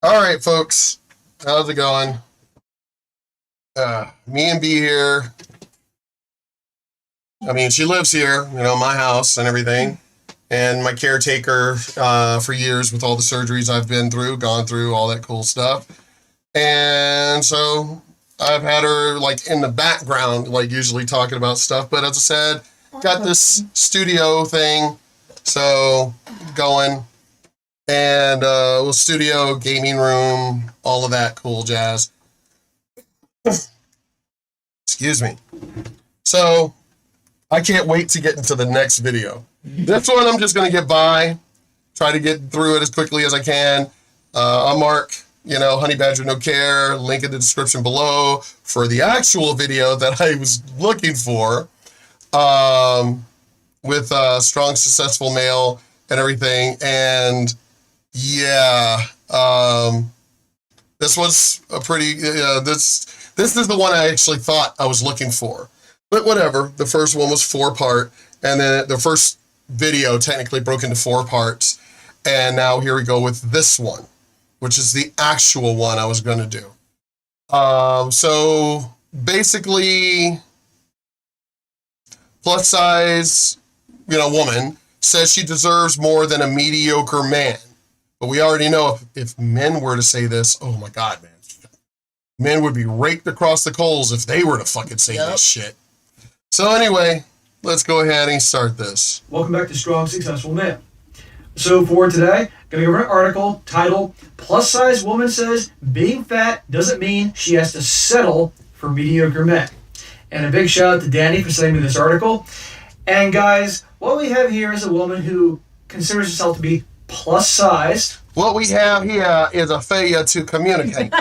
All right, folks. How's it going? Me and B here. I mean, she lives here, my house and everything. And my caretaker for years with all the surgeries I've been through, gone through, all that cool stuff. And so I've had her like in the background, like usually talking about stuff. But as I said, got this studio thing. So going and studio, gaming room, all of that cool jazz. Excuse me. So I can't wait to get into the next video. This one I'm just going to get by, try to get through it as quickly as I can. I'll mark, Honey Badger No Care, link in the description below for the actual video that I was looking for with strong, successful male and everything. And yeah, this was a pretty, this is the one I actually thought I was looking for. But whatever, the first one was 4-part, and then the first video technically broke into 4 parts, and now here we go with this one, which is the actual one I was going to do. So basically, plus size, woman says she deserves more than a mediocre man. But we already know if men were to say this, oh my God, man. Men would be raked across the coals if they were to fucking say this shit. So anyway, let's go ahead and start this. Welcome back to Strong Successful Man. So for today, going to go over an article titled, Plus Size Woman Says Being Fat Doesn't Mean She Has to Settle for Mediocre Men. And a big shout out to Danny for sending me this article. And guys, what we have here is a woman who considers herself to be plus sized. What we have here is a failure to communicate.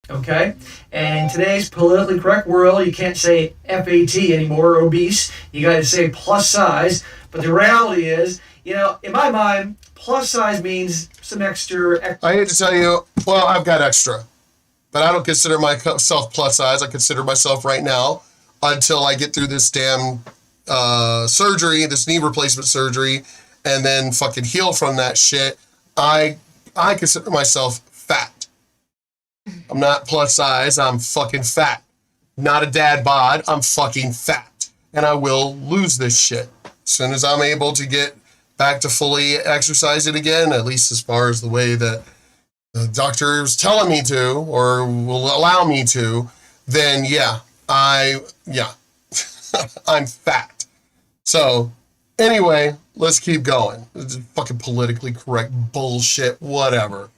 Okay? And in today's politically correct world, you can't say FAT anymore, obese. You got to say plus size. But the reality is, in my mind, plus size means some extra. I hate to tell you, well, I've got extra. But I don't consider myself plus size. I consider myself right now, until I get through this damn surgery, this knee replacement surgery, and then fucking heal from that shit, I consider myself fat. I'm not plus size, I'm fucking fat. Not a dad bod, I'm fucking fat. And I will lose this shit. As soon as I'm able to get back to fully exercising again, at least as far as the way that the doctor is telling me to, or will allow me to, then I'm fat. So, anyway, let's keep going. It's fucking politically correct bullshit, whatever.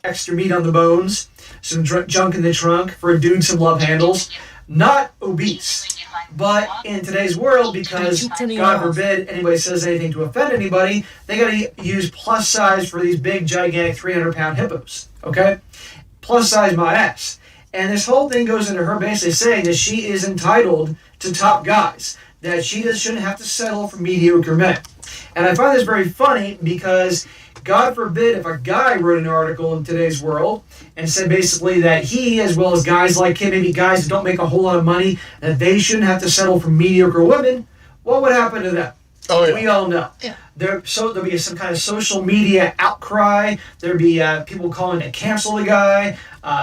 Extra meat on the bones, some junk in the trunk, for a dude, some love handles. Not obese. But in today's world, because God forbid anybody says anything to offend anybody, they got to use plus size for these big, gigantic 300-pound hippos. Okay? Plus size my ass. And this whole thing goes into her basically saying that she is entitled to top guys, that she just shouldn't have to settle for mediocre men. And I find this very funny because, God forbid, if a guy wrote an article in today's world and said basically that he, as well as guys like him, maybe guys that don't make a whole lot of money, that they shouldn't have to settle for mediocre women, what would happen to them? Oh, yeah. We all know. Yeah. There'll be some kind of social media outcry. There'd be people calling to cancel the guy.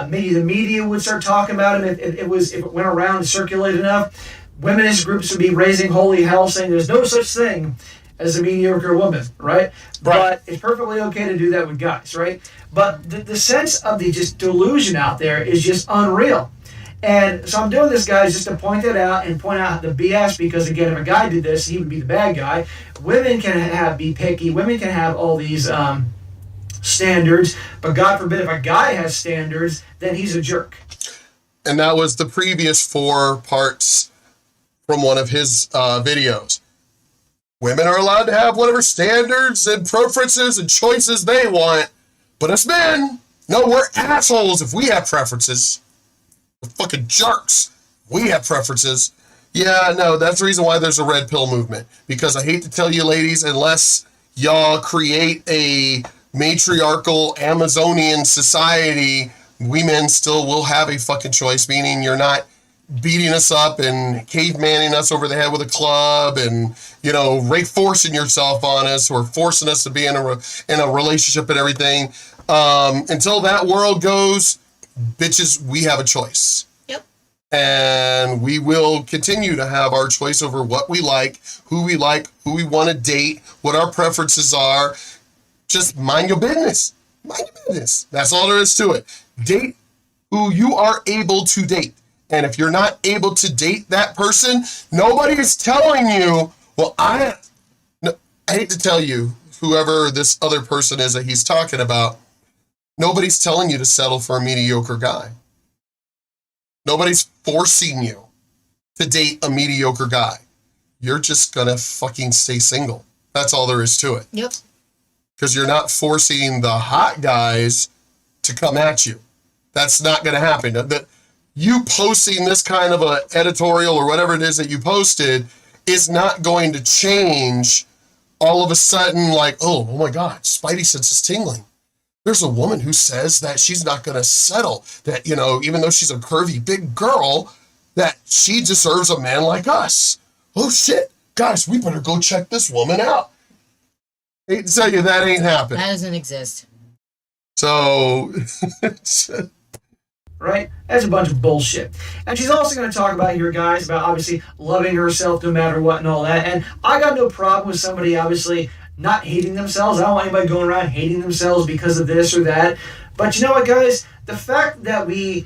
Maybe the media would start talking about him if it went around and circulated enough. Womenist groups would be raising holy hell, saying there's no such thing as a mediocre woman, right? But it's perfectly okay to do that with guys, right? But the sense of the just delusion out there is just unreal. And so I'm doing this, guys, just to point that out and point out the BS, because, again, if a guy did this, he would be the bad guy. Women can be picky. Women can have all these standards. But God forbid if a guy has standards, then he's a jerk. And that was the previous 4 parts from one of his videos. Women are allowed to have whatever standards and preferences and choices they want. But us men, no, we're assholes if we have preferences. We're fucking jerks. We have preferences. Yeah, no, that's the reason why there's a red pill movement. Because I hate to tell you, ladies, unless y'all create a matriarchal Amazonian society, we men still will have a fucking choice, meaning you're not beating us up and cavemanning us over the head with a club and, forcing yourself on us or forcing us to be in a relationship and everything. Until that world goes, bitches, we have a choice. Yep. And we will continue to have our choice over what we like, who we want to date, what our preferences are. Just mind your business. Mind your business. That's all there is to it. Date who you are able to date. And if you're not able to date that person, nobody is telling you, well, I hate to tell you, whoever this other person is that he's talking about, nobody's telling you to settle for a mediocre guy. Nobody's forcing you to date a mediocre guy. You're just gonna fucking stay single. That's all there is to it. Yep. Because you're not forcing the hot guys to come at you. That's not gonna happen. You posting this kind of a editorial or whatever it is that you posted is not going to change all of a sudden, like, oh my God, Spidey sense is tingling. There's a woman who says that she's not going to settle, that, even though she's a curvy big girl, that she deserves a man like us. Oh shit, guys, we better go check this woman out. I hate to tell you, that ain't happening. That doesn't exist. So, right? That's a bunch of bullshit. And she's also going to talk about here, guys, about obviously loving herself no matter what and all that. And I got no problem with somebody obviously not hating themselves. I don't want anybody going around hating themselves because of this or that. But you know what, guys? The fact that we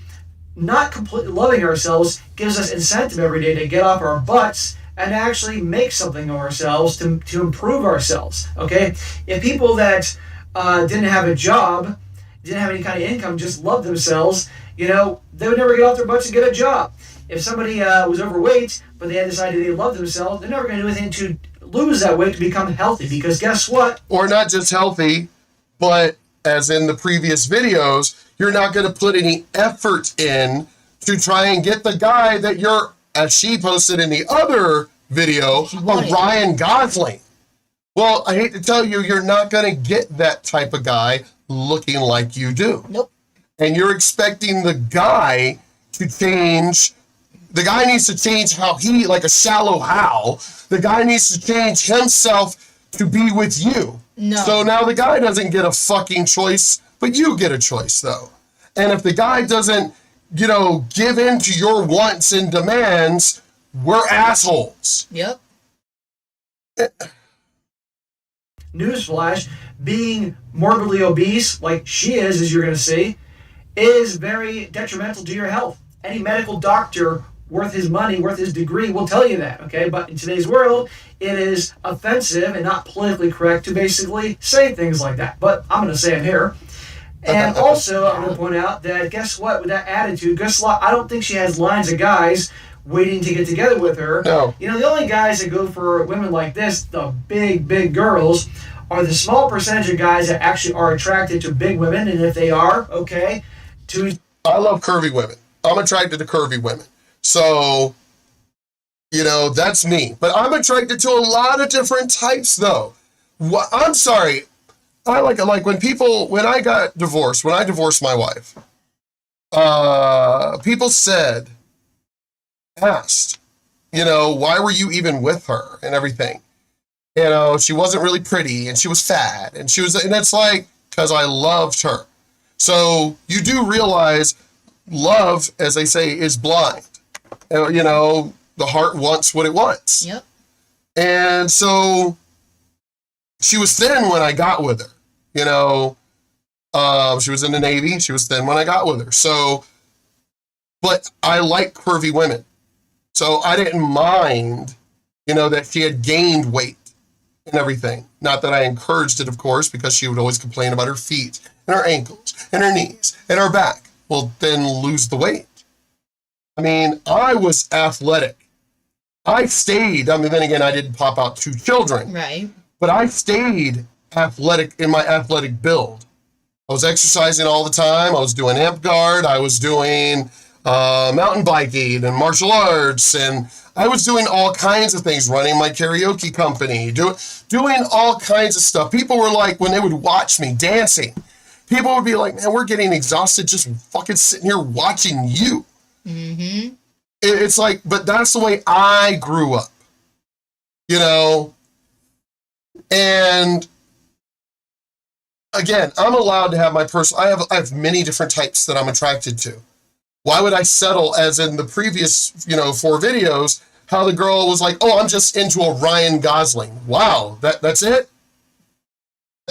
not completely loving ourselves gives us incentive every day to get off our butts and actually make something of ourselves to improve ourselves, okay? If people that didn't have a job, didn't have any kind of income, just loved themselves, they would never get off their butts and get a job. If somebody was overweight, but they had decided they loved themselves, they're never going to do anything to lose that weight to become healthy, because guess what? Or not just healthy, but as in the previous videos, you're not going to put any effort in to try and get the guy that you're, as she posted in the other video, Ryan Gosling. Well, I hate to tell you, you're not going to get that type of guy looking like you do. Nope. And you're expecting the guy to change. The guy needs to change how he, like a shallow Hal, the guy needs to change himself to be with you. No. So now the guy doesn't get a fucking choice, but you get a choice, though. And if the guy doesn't, give in to your wants and demands, we're assholes. Yep. Newsflash, being morbidly obese, like she is, as you're going to see, is very detrimental to your health. Any medical doctor worth his money, worth his degree, will tell you that, okay? But in today's world, it is offensive and not politically correct to basically say things like that. But I'm going to say it here. And also, I'm going to point out that, guess what, with that attitude, I don't think she has lines of guys waiting to get together with her. No. The only guys that go for women like this, the big, big girls, are the small percentage of guys that actually are attracted to big women, and if they are, okay, I love curvy women. I'm attracted to curvy women. So, that's me. But I'm attracted to a lot of different types, though. I'm sorry. I like when I got divorced, when I divorced my wife, people asked, why were you even with her and everything? She wasn't really pretty and she was fat and and it's like, because I loved her. So you do realize love, as they say, is blind. The heart wants what it wants. Yep. And so she was thin when I got with her. She was in the Navy. She was thin when I got with her. So, but I like curvy women. So I didn't mind, that she had gained weight and everything. Not that I encouraged it, of course, because she would always complain about her feet and her ankles and her knees and her back. Well, then lose the weight. I mean, I was athletic. I stayed, then again, I didn't pop out 2 children. Right. But I stayed athletic in my athletic build. I was exercising all the time. I was doing amp guard. I was doing mountain biking and martial arts. And I was doing all kinds of things, running my karaoke company, doing all kinds of stuff. People were like, when they would watch me dancing, people would be like, man, we're getting exhausted just fucking sitting here watching you. Mm-hmm. It's like, but that's the way I grew up, and again, I'm allowed to have my I have many different types that I'm attracted to. Why would I settle, as in the previous, 4 videos, how the girl was like, oh, I'm just into a Ryan Gosling. Wow, that's it?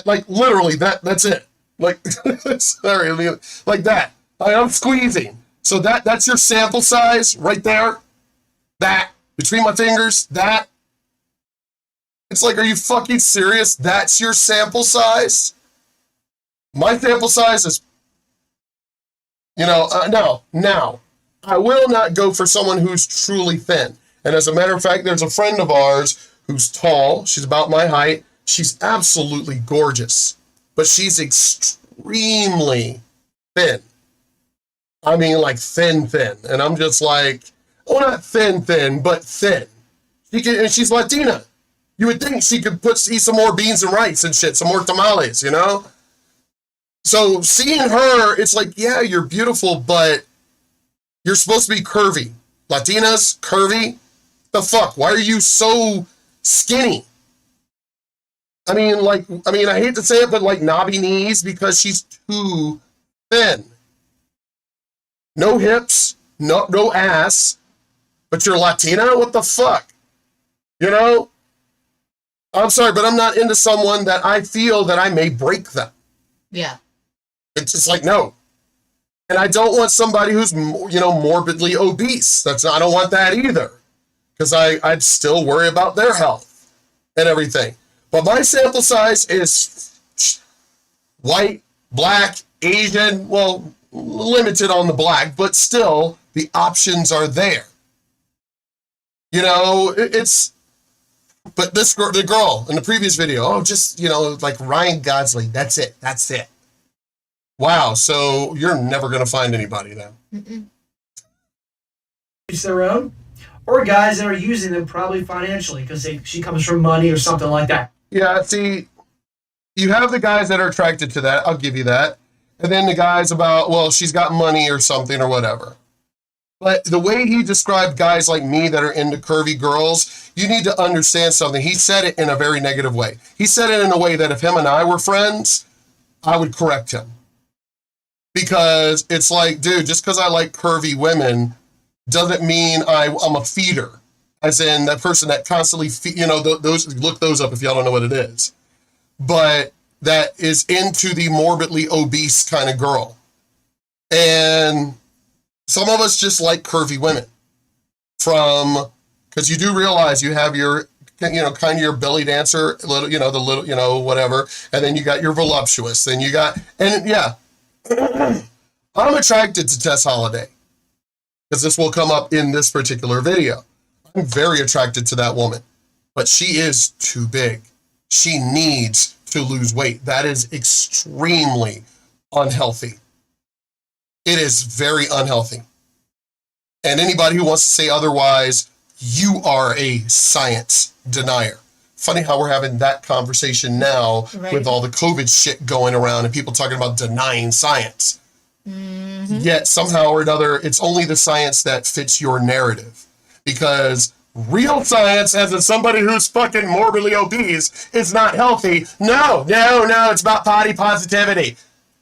Like, literally, that's it. Like, sorry, like that. I'm squeezing. So that's your sample size right there. That, between my fingers, that. It's like, are you fucking serious? That's your sample size? My sample size is, no. Now, I will not go for someone who's truly thin. And as a matter of fact, there's a friend of ours who's tall. She's about my height. She's absolutely gorgeous, but she's extremely thin. I mean, like thin. And I'm just like, oh, not thin, but thin. And she's Latina. You would think she could eat some more beans and rice and shit, some more tamales, So seeing her, it's like, yeah, you're beautiful, but you're supposed to be curvy. Latinas, curvy? The fuck? Why are you so skinny? I hate to say it, but like knobby knees because she's too thin. No hips, no ass, but you're Latina? What the fuck? I'm sorry, but I'm not into someone that I feel that I may break them. Yeah. It's just like, no. And I don't want somebody who's, morbidly obese. I don't want that either. Because I'd still worry about their health and everything. But my sample size is white, black, Asian, well, limited on the black, but still the options are there. But the girl in the previous video, just, like Ryan Gosling, that's it. Wow, so you're never going to find anybody then. Mm-mm. Each their own. Or guys that are using them probably financially because she comes from money or something like that. Yeah, see, you have the guys that are attracted to that. I'll give you that. And then the guys about, well, she's got money or something or whatever. But the way he described guys like me that are into curvy girls, you need to understand something. He said it in a very negative way. He said it in a way that if him and I were friends, I would correct him. Because it's like, dude, just because I like curvy women doesn't mean I'm a feeder. As in that person that constantly, those look those up if y'all don't know what it is. But that is into the morbidly obese kind of girl. And some of us just like curvy women because you do realize you have your, kind of your belly dancer, whatever. And then you got your voluptuous. Then you got, and yeah, I'm attracted to Tess Holliday because this will come up in this particular video. I'm very attracted to that woman, but she is too big. She needs to lose weight. That is extremely unhealthy. It is very unhealthy. And anybody who wants to say otherwise, you are a science denier. Funny how we're having that conversation now with all the COVID shit going around and people talking about denying science. Mm-hmm. Yet somehow or another, it's only the science that fits your narrative. Because real science, as in somebody who's fucking morbidly obese, is not healthy. No, it's about body positivity.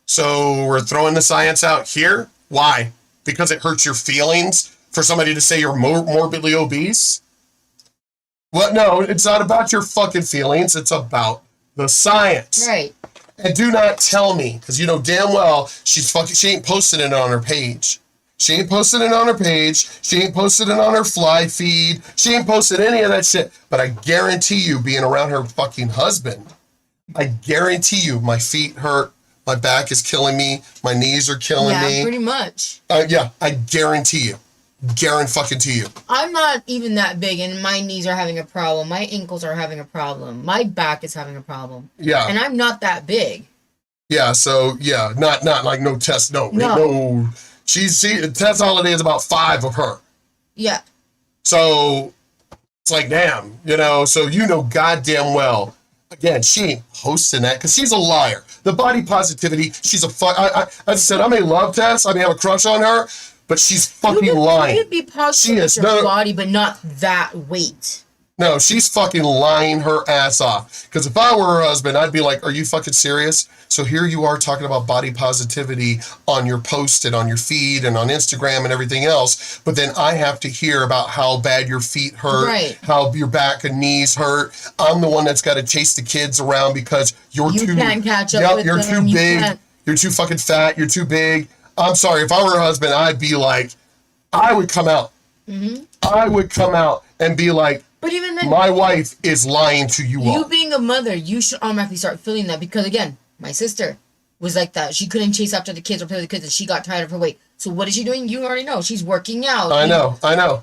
So we're throwing the science out here? Why? Because it hurts your feelings for somebody to say you're morbidly obese? Well, no, it's not about your fucking feelings. It's about the science. Right. And do not tell me, because you know damn well she ain't posting it on her page. She ain't posting it on her page. She ain't posting it on her fly feed. She ain't posted any of that shit. But I guarantee you, being around her fucking husband, I guarantee you my feet hurt. My back is killing me. My knees are killing me. Yeah, pretty much. Yeah, I guarantee you. Guarantee you. I'm not even that big, and my knees are having a problem. My ankles are having a problem. My back is having a problem. Yeah. And I'm not that big. Yeah, so, yeah, not like no Tess. No. Tess Holiday is about 5 of her. Yeah. So, it's like, damn, so goddamn well. Again, she ain't posting that because she's a liar. The body positivity, she's a fuck. As I said, I may love Tess. I may have a crush on her, but she's fucking lying. You could be positive with your body, but not that weight. No, she's fucking lying her ass off. Because if I were her husband, I'd be like, are you fucking serious? So here you are talking about body positivity on your post and on your feed and on Instagram and everything else. But then I have to hear about how bad your feet hurt, Right. how your back and knees hurt. I'm the one that's got to chase the kids around because you can't catch up with you're them. too You big. can't. You're too fucking fat. You're too big. I'm sorry. If I were her husband, I'd be like, I would come out. Mm-hmm. I would come out and be like, But even then, my wife is lying to you all. you being a mother, you should automatically start feeling that because, again, my sister was like that. She couldn't chase after the kids or play with the kids, and she got tired of her weight. So what is she doing? You already know. She's working out. I know.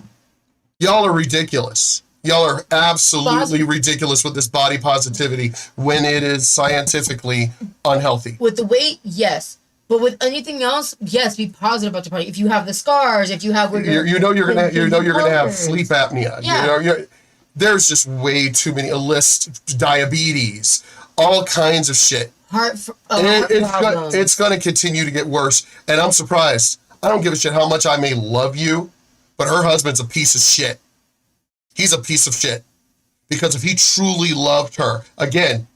Y'all are ridiculous. Y'all are absolutely ridiculous with this body positivity when it is scientifically unhealthy. With the weight, yes. But with anything else, yes, be positive about your body. If you have the scars, if you have You're gonna have sleep apnea. Yeah. There's just way too many. A list, diabetes, all kinds of shit. Heart It's going to continue to get worse. And I'm surprised. I don't give a shit how much I may love you, but her husband's a piece of shit. He's a piece of shit. Because if he truly loved her, again,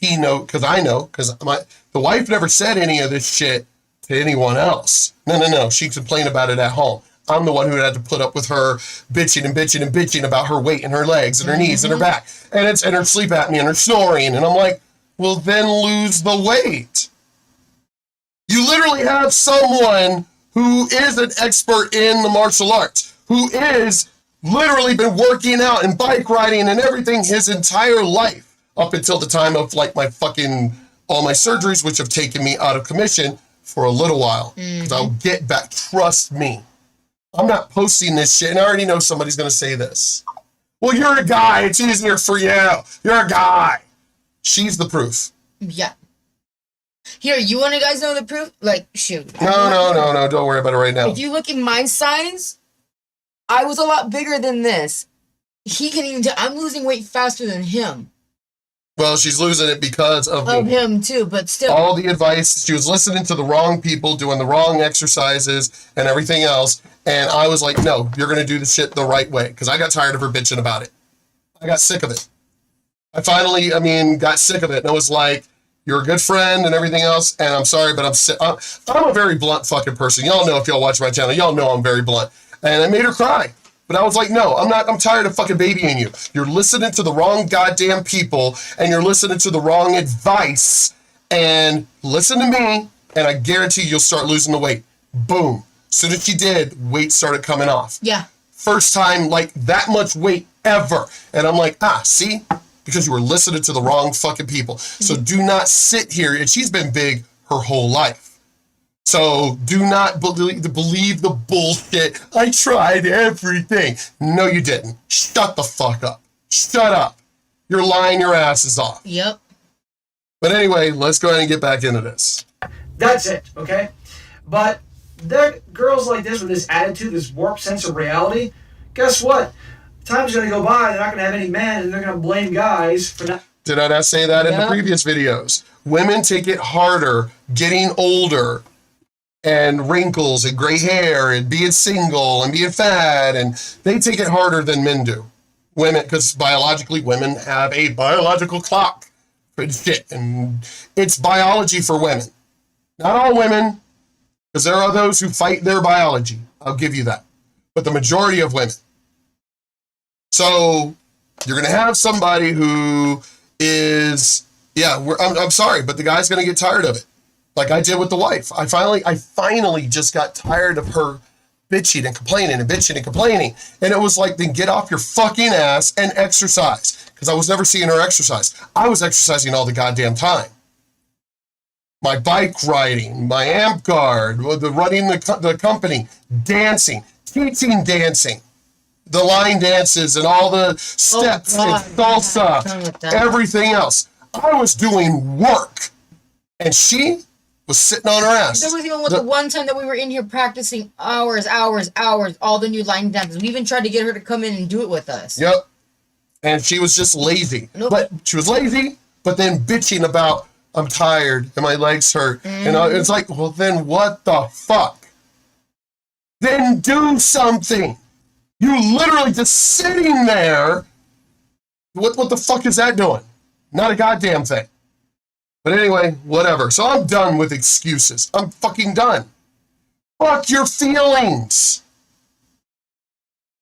because the wife never said any of this shit to anyone else. No. She complained about it at home. I'm the one who had to put up with her bitching about her weight and her legs and her knees and her back and her sleep apnea and her snoring. And I'm like, well, then lose the weight. You literally have someone who is an expert in the martial arts, who is literally been working out and bike riding and everything his entire life up until the time of like all my surgeries, which have taken me out of commission for a little while. Because I'll get back. Trust me. I'm not posting this shit, and I already know somebody's going to say this. Well, you're a guy. It's easier for you. You're a guy. She's the proof. Yeah. Here, you want to guys know the proof? Like, shoot. No. Don't worry about it right now. If you look at my size, I was a lot bigger than this. He can even tell. I'm losing weight faster than him. Well, she's losing it because of him too, but still. All the advice, she was listening to the wrong people, doing the wrong exercises and everything else. And I was like, no, you're going to do the shit the right way. Because I got tired of her bitching about it. I got sick of it. I finally, got sick of it. And I was like, you're a good friend and everything else. And I'm sorry, but I'm sick. I'm a very blunt fucking person. Y'all know if y'all watch my channel, y'all know I'm very blunt. And I made her cry. But I was like, no, I'm tired of fucking babying you. You're listening to the wrong goddamn people and you're listening to the wrong advice. And listen to me, and I guarantee you'll start losing the weight. Boom. As soon as she did, weight started coming off. Yeah. First time, like, that much weight ever. And I'm like, see? Because you were listening to the wrong fucking people. So do not sit here. And she's been big her whole life. So do not believe the bullshit. I tried everything. No, you didn't. Shut the fuck up. Shut up. You're lying your asses off. Yep. But anyway, let's go ahead and get back into this. That's it, okay? But there girls like this with this attitude, this warped sense of reality, guess what? Time's going to go by, they're not going to have any men, and they're going to blame guys for not... Did I not say that in the previous videos? Women take it harder getting older and wrinkles and gray hair and being single and being fat, and they take it harder than men do. Women, because biologically women have a biological clock for shit, and it's biology for women. Not all women, because there are those who fight their biology. I'll give you that. But the majority of women. So you're going to have somebody who is, I'm sorry, but the guy's going to get tired of it. Like I did with the wife. I finally just got tired of her bitching and complaining and bitching and complaining. And it was like, then get off your fucking ass and exercise. Because I was never seeing her exercise. I was exercising all the goddamn time. My bike riding, my amp guard, running the company, dancing, teaching dancing, the line dances and all the steps and salsa, everything else. I was doing work. And she was sitting on her ass. There was even the one time that we were in here practicing hours, all the new line dances. We even tried to get her to come in and do it with us. Yep. And she was just lazy. Nope. But she was lazy, but then bitching about, I'm tired and my legs hurt. And it's like, well, then what the fuck? Then do something. You literally just sitting there What the fuck is that doing? Not a goddamn thing. But anyway, whatever. So I'm done with excuses. I'm fucking done. Fuck your feelings.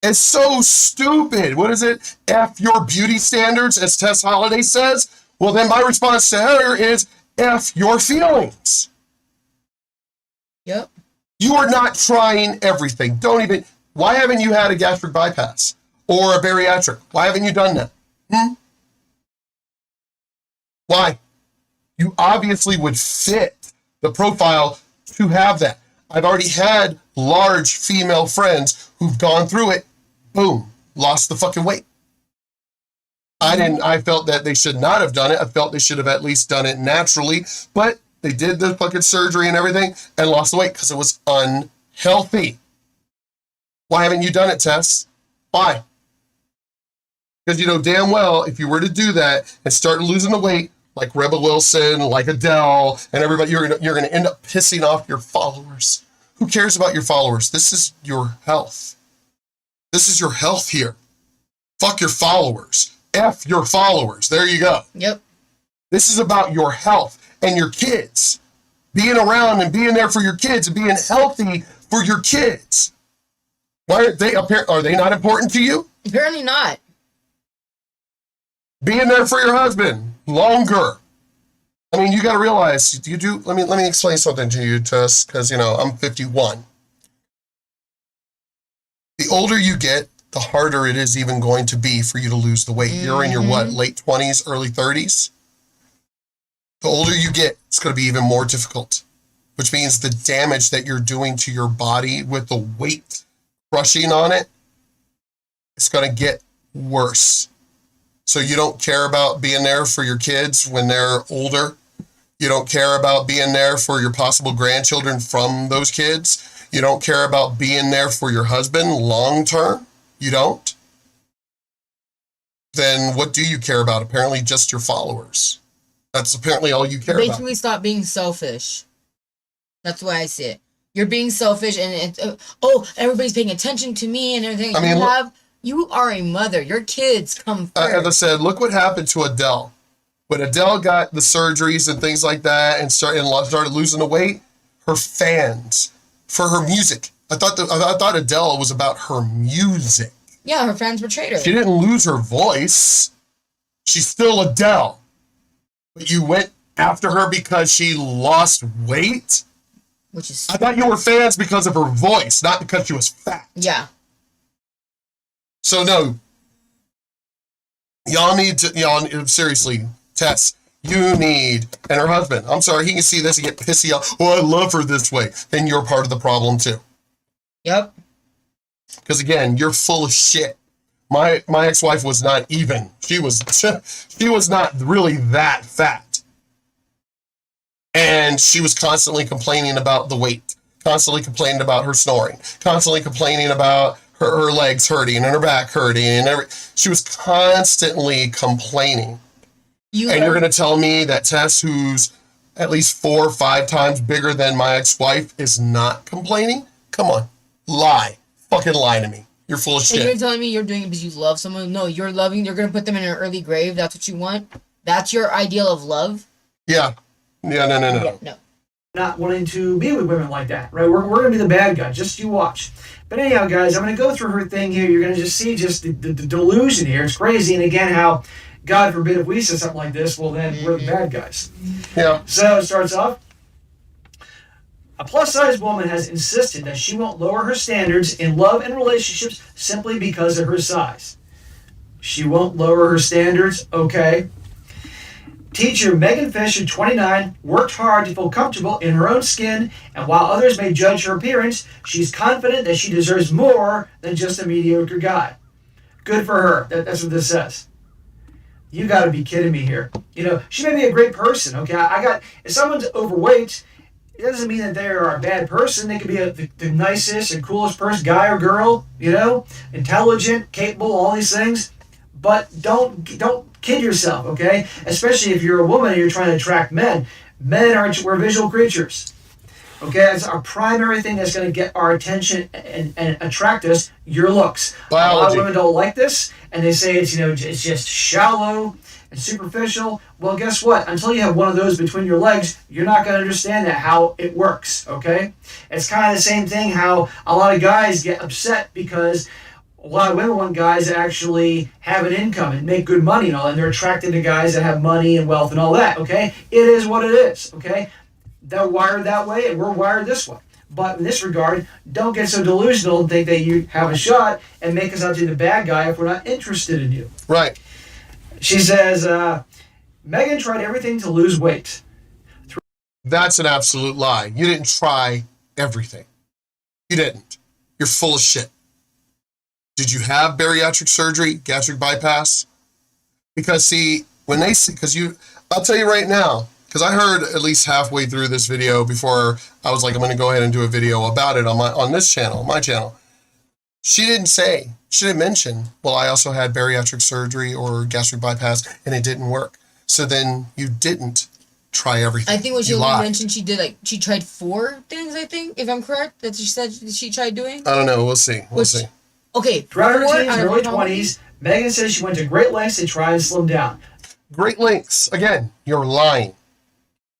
It's so stupid. What is it? F your beauty standards, as Tess Holliday says. Well, then my response to her is F your feelings. Yep. You are not trying everything. Don't even. Why haven't you had a gastric bypass or a bariatric? Why haven't you done that? Why? You obviously would fit the profile to have that. I've already had large female friends who've gone through it. Boom, lost the fucking weight. I felt that they should not have done it. I felt they should have at least done it naturally, but they did the fucking surgery and everything and lost the weight because it was unhealthy. Why haven't you done it, Tess? Why? Because you know damn well if you were to do that and start losing the weight like Rebel Wilson, like Adele, and everybody, you're gonna end up pissing off your followers. Who cares about your followers? This is your health. This is your health here. Fuck your followers. F your followers. There you go. Yep. This is about your health and your kids. Being around and being there for your kids and being healthy for your kids. Why are they not important to you? Apparently not. Being there for your husband longer. I mean, you got to realize, let me explain something to you, Tess, because, I'm 51. The older you get, the harder it is even going to be for you to lose the weight. You're in your, late 20s, early 30s? The older you get, it's going to be even more difficult, which means the damage that you're doing to your body with the weight crushing on it, it's going to get worse. So you don't care about being there for your kids when they're older. You don't care about being there for your possible grandchildren from those kids. You don't care about being there for your husband long term. You don't. Then what do you care about? Apparently just your followers. That's apparently all you care about. Basically stop being selfish. That's why I see it. You're being selfish and everybody's paying attention to me and everything. I mean, you are a mother. Your kids come first. As I said, look what happened to Adele. When Adele got the surgeries and things like that and started losing the weight, her fans, for her music. I thought Adele was about her music. Yeah, her fans betrayed her. She didn't lose her voice. She's still Adele. But you went after her because she lost weight? I thought you were fans because of her voice, not because she was fat. Yeah. So no, seriously, Tess, you need, and her husband, I'm sorry, he can see this and get pissy off. Oh, I love her this way. Then you're part of the problem too. Yep. Because again, you're full of shit. My ex-wife was not even. She was not really that fat. And she was constantly complaining about the weight, constantly complaining about her snoring, constantly complaining about her legs hurting and her back hurting and she was constantly complaining. You're going to tell me that Tess, who's at least 4 or 5 times bigger than my ex-wife, is not complaining? Come on. Lie. Fucking lie to me. You're full of shit. And you're telling me you're doing it because you love someone? No, you're going to put them in an early grave. That's what you want? That's your ideal of love? Yeah. Yeah, no. Yeah, no. Not wanting to be with women like that, right? We're going to be the bad guy. Just you watch. But anyhow, guys, I'm going to go through her thing here. You're going to just see the delusion here. It's crazy. And again, how, God forbid, if we say something like this, well, then we're the bad guys. Yeah. So it starts off. A plus-size woman has insisted that she won't lower her standards in love and relationships simply because of her size. She won't lower her standards? Okay. Teacher Megan Fisher, 29, worked hard to feel comfortable in her own skin, and while others may judge her appearance, she's confident that she deserves more than just a mediocre guy. Good for her. That's what this says. You got to be kidding me here. She may be a great person, okay? If someone's overweight, it doesn't mean that they are a bad person. They could be the nicest and coolest person, guy or girl, intelligent, capable, all these things. But don't kid yourself, okay? Especially if you're a woman and you're trying to attract men. We're visual creatures. Okay, that's our primary thing that's going to get our attention and attract us. Your looks. Biology. A lot of women don't like this, and they say it's it's just shallow and superficial. Well, guess what? Until you have one of those between your legs, you're not going to understand how it works. Okay, it's kind of the same thing. How a lot of guys get upset because a lot of women want guys that actually have an income and make good money and all, and they're attracted to guys that have money and wealth and all that. Okay, it is what it is. Okay. They're wired that way, and we're wired this way. But in this regard, don't get so delusional and think that you have a shot and make us out to be the bad guy if we're not interested in you. Right. She says, Megan tried everything to lose weight. That's an absolute lie. You didn't try everything. You didn't. You're full of shit. Did you have bariatric surgery, gastric bypass? Because I'll tell you right now, because I heard at least halfway through this video before I was like, I'm going to go ahead and do a video about it on this channel, my channel. She didn't mention, well, I also had bariatric surgery or gastric bypass and it didn't work. So then you didn't try everything. I think what she only mentioned, she tried 4 things, I think, if I'm correct, that she said she tried doing. I don't know. We'll see. We'll see. Okay. Throughout her teens and early 20s, Megan says she went to great lengths to try and slim down. Great lengths. Again, you're lying.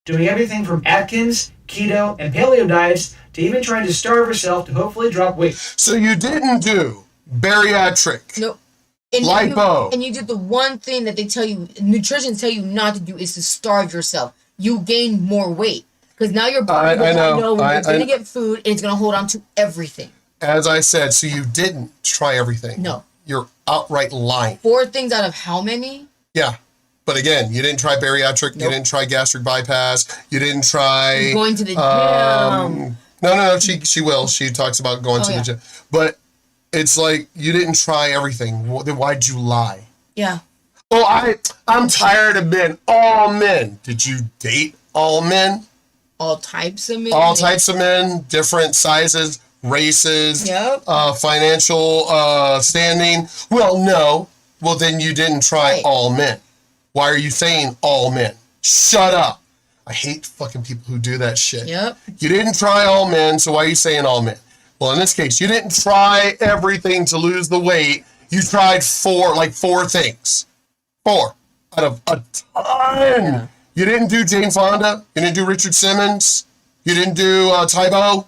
Doing everything from Atkins, keto, and paleo diets to even trying to starve herself to hopefully drop weight. So you didn't do bariatric. No. Lipo. And you did the one thing that they tell you, nutritionists tell you not to do, is to starve yourself. You gain more weight. Because now your body it's going to get food and it's going to hold on to everything. As I said, so you didn't try everything. No. You're outright lying. 4 things out of how many? Yeah. But again, you didn't try bariatric. Nope. You didn't try gastric bypass. You didn't try going to the gym. No. She will. She talks about going to the gym. But it's like you didn't try everything. Then why'd you lie? Yeah. Oh, I'm tired of men. All men. Did you date all men? All types of men. All types of men, different sizes, races, financial standing. Well, no. Well, then you didn't try all men. Why are you saying all men? Shut up. I hate fucking people who do that shit. Yep. You didn't try all men, so why are you saying all men? Well, in this case, you didn't try everything to lose the weight. You tried 4 things. 4 out of a ton. Yeah. You didn't do Jane Fonda. You didn't do Richard Simmons. You didn't do Tybo.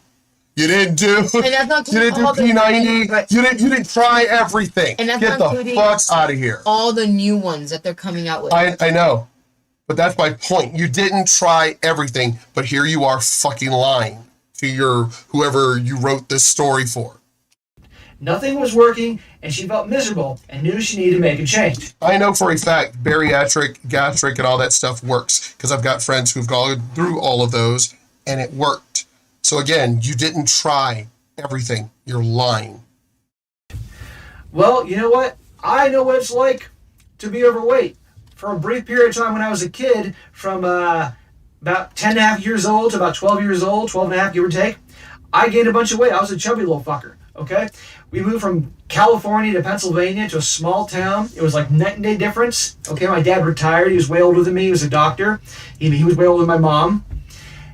You didn't do. You didn't do P90. You didn't try everything. And that's get the fuck out of here. All the new ones that they're coming out with. I know, but that's my point. You didn't try everything, but here you are fucking lying to whoever you wrote this story for. Nothing was working, and she felt miserable and knew she needed to make a change. I know for a fact bariatric, gastric, and all that stuff works because I've got friends who've gone through all of those, and it worked. So again, you didn't try everything. You're lying. Well, you know what? I know what it's like to be overweight. For a brief period of time when I was a kid, from about 10 and a half years old to about 12 years old, 12 and a half, give or take, I gained a bunch of weight. I was a chubby little fucker, okay? We moved from California to Pennsylvania to a small town. It was like night and day difference, okay? My dad retired. He was way older than me. He was a doctor. He was way older than my mom.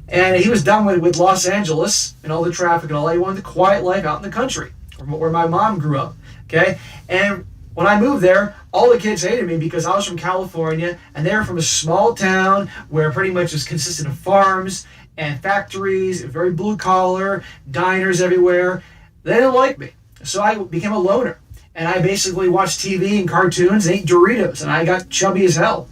And he was done with Los Angeles and all the traffic and all that. He wanted the quiet life out in the country where my mom grew up, okay? And when I moved there, all the kids hated me because I was from California and they were from a small town where pretty much it consisted of farms and factories, very blue collar, diners everywhere. They didn't like me. So I became a loner. And I basically watched TV and cartoons and ate Doritos. And I got chubby as hell.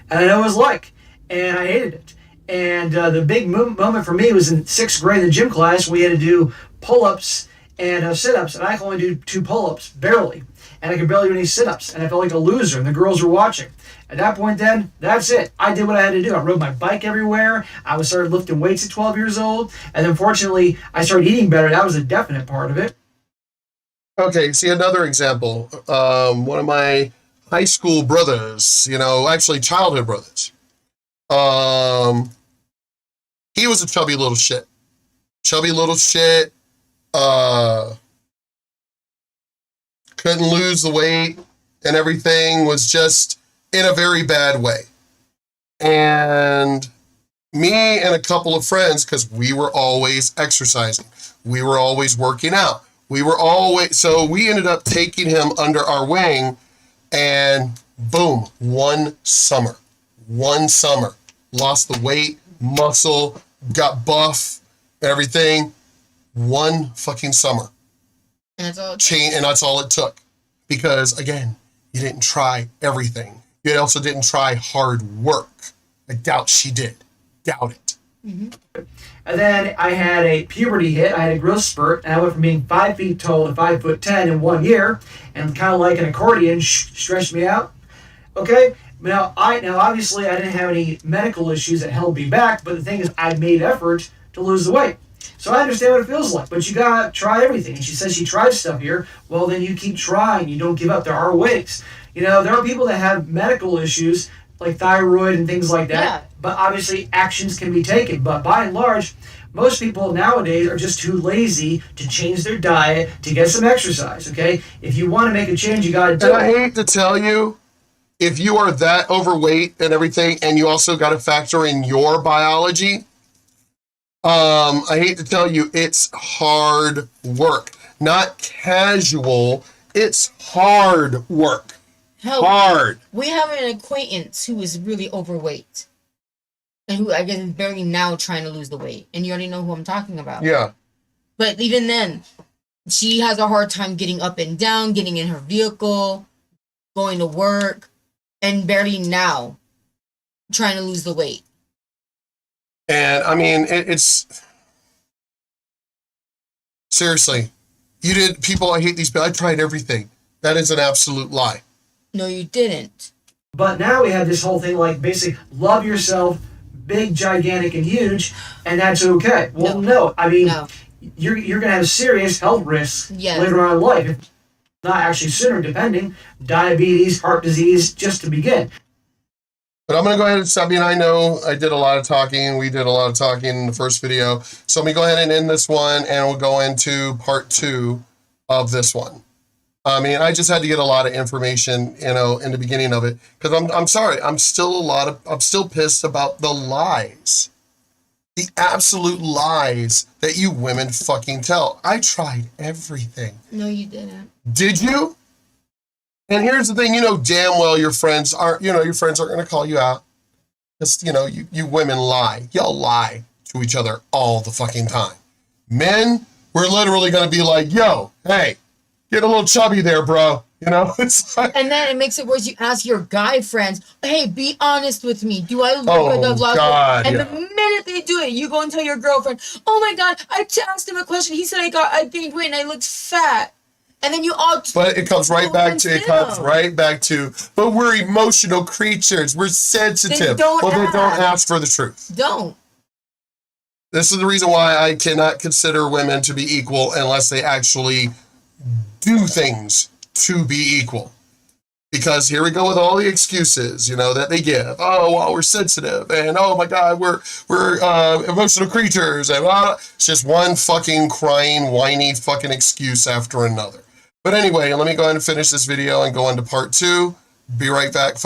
And I know what it was like. And I hated it. And the big moment for me was in 6th grade in the gym class. We had to do pull-ups and sit-ups. And I could only do 2 pull-ups, barely. And I could barely do any sit-ups. And I felt like a loser. And the girls were watching. At that point then, that's it. I did what I had to do. I rode my bike everywhere. I started lifting weights at 12 years old. And then fortunately, I started eating better. That was a definite part of it. Okay, see another example. One of my high school brothers, actually childhood brothers. He was a chubby little shit. Couldn't lose the weight and everything was just in a very bad way. And, me and a couple of friends, because we were always exercising, we were always working out, so we ended up taking him under our wing, and boom, one summer, lost the weight, muscle, got buff, everything, one fucking summer. And that's all it took. Because again, you didn't try everything. You also didn't try hard work. I doubt she did. Doubt it. Mm-hmm. And then I had a puberty hit. I had a growth spurt, and I went from being 5 feet tall to 5'10" in 1 year, and kind of like an accordion, stretched me out. Okay. Now obviously I didn't have any medical issues that held me back, but the thing is, I made effort to lose the weight. So I understand what it feels like, but you gotta try everything. And she says she tried stuff here. Well, then you keep trying. You don't give up. There are ways. There are people that have medical issues like thyroid and things like that. Yeah. But obviously actions can be taken. But by and large, most people nowadays are just too lazy to change their diet, to get some exercise, okay? If you want to make a change, you gotta do it. And I hate to tell you, if you are that overweight and everything, and you also got to factor in your biology, I hate to tell you, it's hard work. Not casual, it's hard work. Hard. We have an acquaintance who is really overweight. And who I guess is barely now trying to lose the weight. And you already know who I'm talking about. Yeah. But even then, she has a hard time getting up and down, getting in her vehicle, going to work, and barely now trying to lose the weight. And I mean, it's seriously, I hate these people. I tried everything. That is an absolute lie. No, you didn't. But now we have this whole thing like basically love yourself, big, gigantic, and huge, and that's okay. Well, no. I mean, you're going to have serious health risks later on in life. If not actually sooner, depending. Diabetes, heart disease, just to begin. But I'm going to go ahead and, I know I did a lot of talking. We did a lot of talking in the first video. So let me go ahead and end this one, and we'll go into part 2 of this one. I mean, I just had to get a lot of information, in the beginning of it. Because I'm sorry, I'm still pissed about the lies. The absolute lies that you women fucking tell. I tried everything. No, you didn't. Did you? And here's the thing, damn well your friends aren't going to call you out. Because, you women lie. Y'all lie to each other all the fucking time. Men, we're literally going to be like, yo, hey, get a little chubby there, bro. It's like... And then it makes it worse. You ask your guy friends, hey, be honest with me. Do I look like I've lost weight? And the minute they do it, you go and tell your girlfriend, oh my God, I asked him a question. He said I gained weight and I looked fat. And then you all... But it comes right back to, but we're emotional creatures. We're sensitive. They don't ask for the truth. Don't. This is the reason why I cannot consider women to be equal unless they actually do things to be equal. Because here we go with all the excuses, that they give. Oh, well, we're sensitive. And oh my God, we're emotional creatures. And it's just one fucking crying, whiny fucking excuse after another. But anyway, let me go ahead and finish this video and go into part 2. Be right back, folks.